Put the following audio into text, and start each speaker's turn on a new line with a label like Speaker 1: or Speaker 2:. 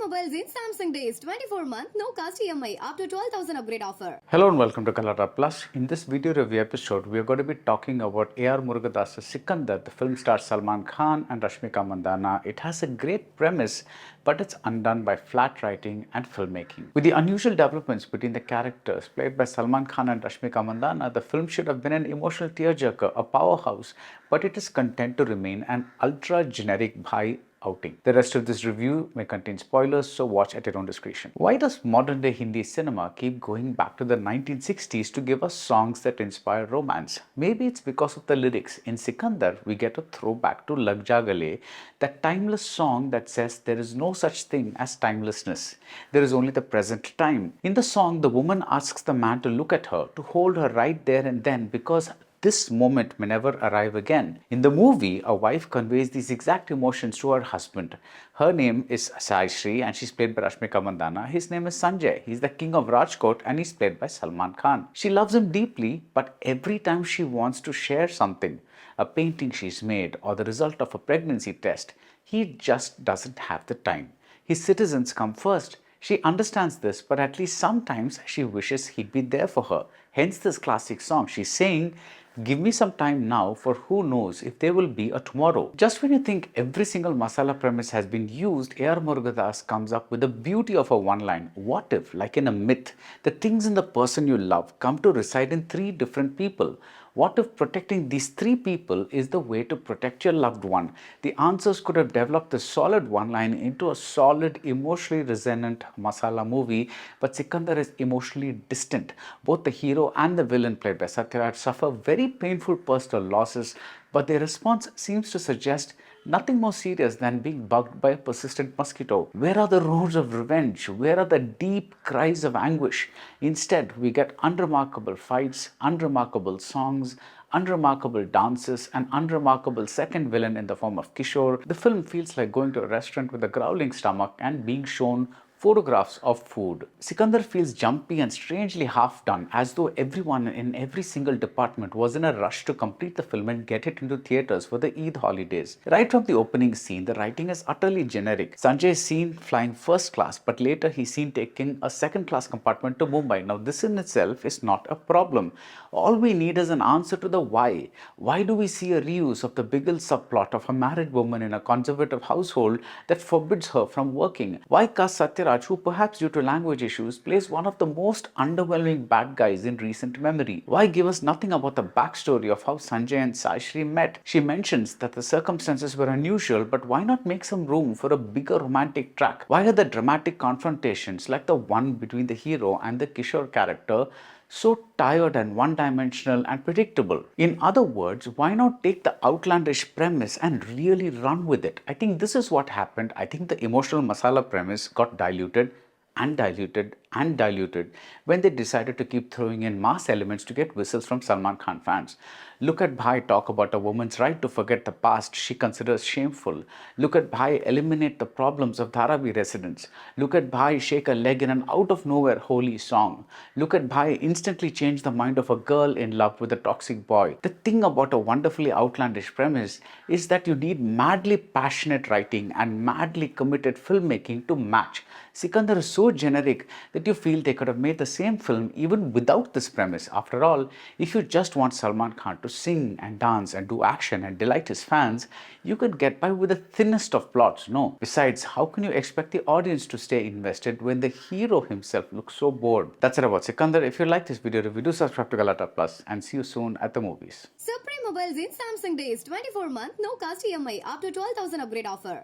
Speaker 1: mobiles in Samsung days, 24-month, no cost EMI, up to 12,000 upgrade offer.
Speaker 2: Hello and welcome to Galatta Plus. In this video review episode, we are going to be talking about A.R. Murugadoss' Sikandar. The film stars Salman Khan and Rashmika. It has a great premise, but it's undone by flat writing and filmmaking. With the unusual developments between the characters played by Salman Khan and Rashmika, the film should have been an emotional tearjerker, a powerhouse, but it is content to remain an ultra-generic bhai outing. The rest of this review may contain spoilers, so watch at your own discretion. Why does modern day Hindi cinema keep going back to the 1960s to give us songs that inspire romance? Maybe it's because of the lyrics. In Sikandar, we get a throwback to Lag Ja Gale, that timeless song that says there is no such thing as timelessness. There is only the present time. In the song, the woman asks the man to look at her, to hold her right there and then, because this moment may never arrive again. In the movie, a wife conveys these exact emotions to her husband. Her name is Sai Shri and she's played by Rashmika. His name is Sanjay. He's the king of Rajkot and he's played by Salman Khan. She loves him deeply, but every time she wants to share something, a painting she's made or the result of a pregnancy test, he just doesn't have the time. His citizens come first. She understands this, but at least sometimes she wishes he'd be there for her. Hence this classic song. She's saying, give me some time now, for who knows if there will be a tomorrow. Just when you think every single masala premise has been used, A.R. Murugadoss comes up with the beauty of a one line. What if, like in a myth, the things in the person you love come to reside in three different people? What if protecting these three people is the way to protect your loved one? The answers could have developed the solid one line into a solid, emotionally resonant masala movie, but Sikandar is emotionally distant. Both the hero and the villain, played by Satyaraj, suffer very painful personal losses, but their response seems to suggest nothing more serious than being bugged by a persistent mosquito. Where are the roars of revenge? Where are the deep cries of anguish? Instead, we get unremarkable fights, unremarkable songs, unremarkable dances, and unremarkable second villain in the form of Kishore. The film feels like going to a restaurant with a growling stomach and being shown photographs of food. Sikandar feels jumpy and strangely half done, as though everyone in every single department was in a rush to complete the film and get it into theatres for the Eid holidays. Right from the opening scene, the writing is utterly generic. Sanjay is seen flying first class, but later he's seen taking a second class compartment to Mumbai. Now this in itself is not a problem. All we need is an answer to the why. Why do we see a reuse of the bigger subplot of a married woman in a conservative household that forbids her from working? Why cast Satyaraj, who perhaps due to language issues plays one of the most underwhelming bad guys in recent memory? Why give us nothing about the backstory of how Sanjay and Sai Shri met? She mentions that the circumstances were unusual, but why not make some room for a bigger romantic track? Why are the dramatic confrontations like the one between the hero and the Kishore character so tired and one-dimensional and predictable? In other words, why not take the outlandish premise and really run with it? I think this is what happened. I think the emotional masala premise got diluted and diluted and diluted when they decided to keep throwing in mass elements to get whistles from Salman Khan fans. Look at Bhai talk about a woman's right to forget the past she considers shameful. Look at Bhai eliminate the problems of Dharavi residents. Look at Bhai shake a leg in an out-of-nowhere holy song. Look at Bhai instantly change the mind of a girl in love with a toxic boy. The thing about a wonderfully outlandish premise is that you need madly passionate writing and madly committed filmmaking to match. Sikandar is so generic that you feel they could have made the same film even without this premise. After all, if you just want Salman Khan to sing and dance and do action and delight his fans, you could get by with the thinnest of plots, no? Besides, how can you expect the audience to stay invested when the hero himself looks so bored? That's it about Sikandar. If you like this video review, do subscribe to Galatta Plus and see you soon at the movies.
Speaker 1: Supreme mobiles in Samsung days, 24-month, no cost EMI, up to 12,000 upgrade offer.